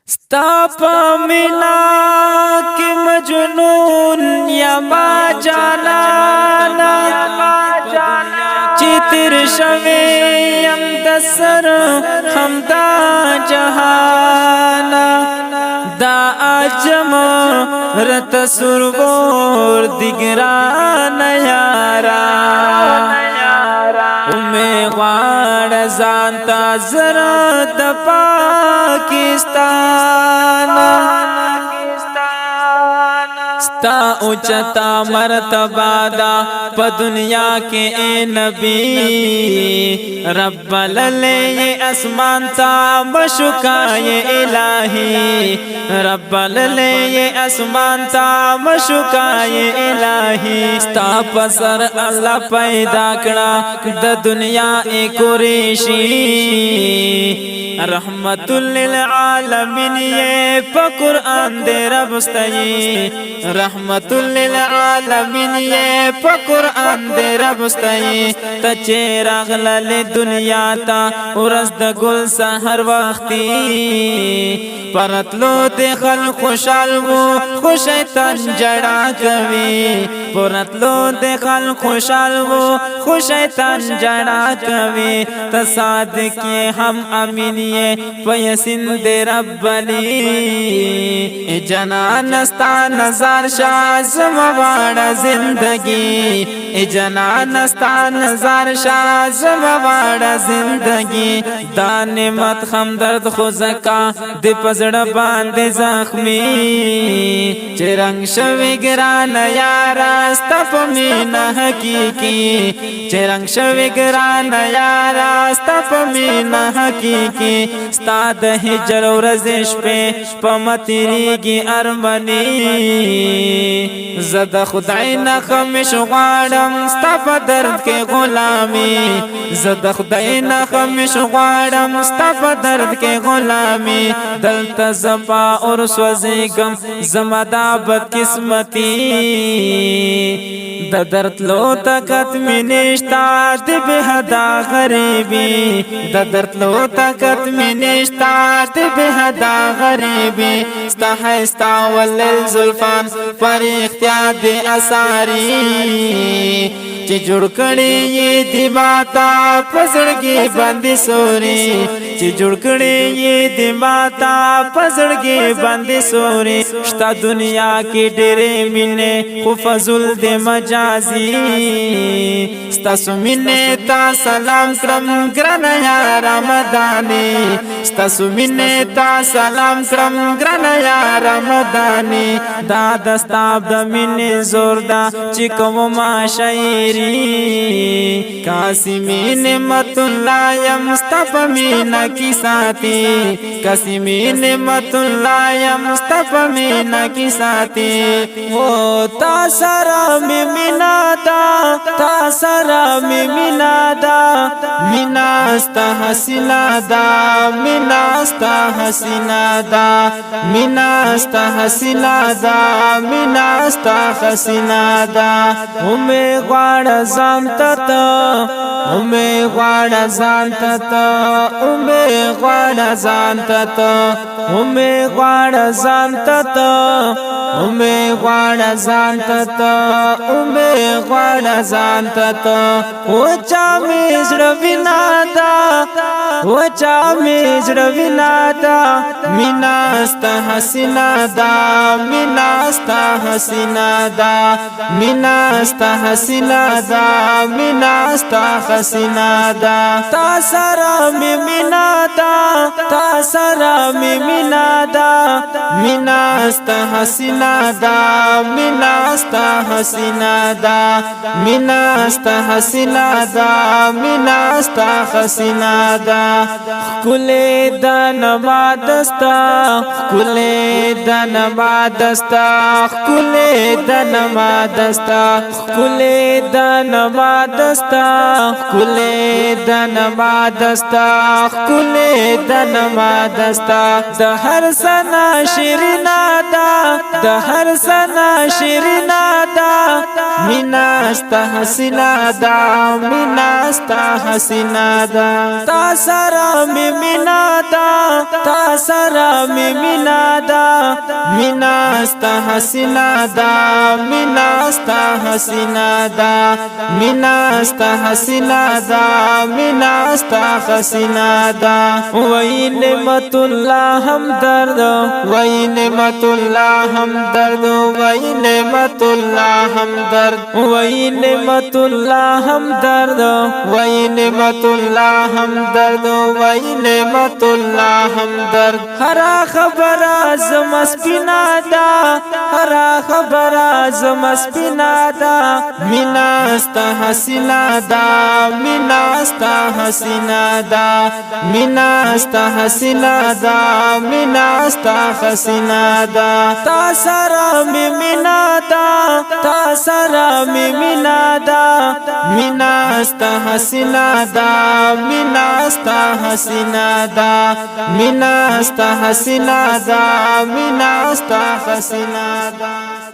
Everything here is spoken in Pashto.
ستا پا مینا کی مجنون یا ما جانانا چی تیر شویم دسر ہمدا جہانا دا آجم رت سرور دگران یارا میں غاڑ زانتا زرد پاکستان ستا اچتا مرتبہ دا پا دنیا کے اے نبی رب للے یہ اسمان تا مشکائے الہی رب للے یہ اسمان تا مشکائے الہی ستا پسر اللہ پیدا کرا دا دنیا اے قریشی رحمت للعالمین یہ پا قرآن دے رب استئی رحمت للعالمین یہ پا قرآن دے رب استئی تا چیراغ لل دنیا تا ورز دا گل سہر وقتی پرتلو دے خلق خوشحال وہ خوشیتن جڑا کوی پرتلو دے خلق خوشحال وہ خوشیتن جڑا کوی تا صادقی ہم امین پیسن دے رب لی جنان استا نظر شاہ زموار زندگی جنان استا نظر شاہ زموار زندگی دانمت ھمدرد خوزکا دی پزڑ باند زخمی چرنگ شوی گران یارا استف مینہ حقیقی چرنگ شوی گران یارا استف مینہ حقیقی ستا د ہجر ورزش پہ پمتریگی ارمنی زد خدای نخمش غاڑم ستا پا درد کے غلامی زد خدای نخمش غاڑم ستا پا درد کے غلامی دلتا زپا اور سوزیگم زمدا بدقسمتی دا درد لو طاقت میں نشتا دی بہدا غریبی دا درد لو طاقت میں نشتا دی بہدا غریبی ستا ہے ستا واللیل زلفان پر اختیار دی اثاری چی جڑ کڑی یہ دی باتا پزڑگی بندی سوری چی جڑ کڑی یہ دی باتا پزڑگی بندی سوری شتا دنیا کی ڈیرے منے خو فضل دی مجازی ستا سمینے تا سلام کرم گرن یا رمضانی ستا سمینے تا سلام کرم گرن یا رمضانی دا دستاب دا منے زور دا چکم ما شعیری قاسمی نعمت اللہ یا مصطفی مینہ کی ساتھی قاسمی نعمت اللہ یا مصطفی مینہ کی ساتھی وہ تاسرا میں مینہ دا تاسرا میں مینہ دا مینہ استا حسینہ دا مینہ استا حسینہ دا مینہ استا حسینہ دا مینہ استا حسینہ دا ہمیں غاڑ زانتا تا ہمیں غاڑ زانتا تا ہمیں غاڑ زانتا تا ہمیں غاڑ زانتا تا ہمیں غاڑ زانتا تا ہمیں غاڑ زانتا تا وچا میزر بنادا وچا میزر بنادا مینہ استا حسینہ دا مینہ استا حسینہ دا مینہ استا حسینہ دا مینہ استا حسینہ دا تاسرا میں مینہ دا تاسرا میں مینہ دا مینہ استا حسینہ دا مینہ استا حسینہ دا مینہ استا حسینہ دا مینہ استا حسینہ دا کلے دن مادستا کلے دن مادستا کلے دن مادستا کلے دن مادستا کلے دن مادستا کلے دن مادستا دا ہر هر سنا شیرینا دا د هر سنا شیرینا دا مینا ستا حسینا دا مینا ستا حسینا دا تا سرا می مینا دا تا سرا می مینا دا مینا ستا حسینا دا مینا ستا حسینا دا مینا ستا حسینا دا مینا ستا حسینا دا وای نعمت الله ھمدرد وای نعمت الله ھمدرد وای نعمت الله ھمدرد وای نعمت الله ھمدرد وای نعمت الله ھمدرد وای نعمت الله ھمدرد هر خبر اعظم سپینا دا هر خبر اعظم سپینا دا مینا ستا حسینا دا مینا ستا حسینا دا مینا ستا حسینا دا مینا ستا حسینا دا تا سرا می مینا دا تا سرا می مینا دا مینا ستا حسینا دا مینا ستا حسینا دا مینا ستا حسینا دا مینا ستا حسینا دا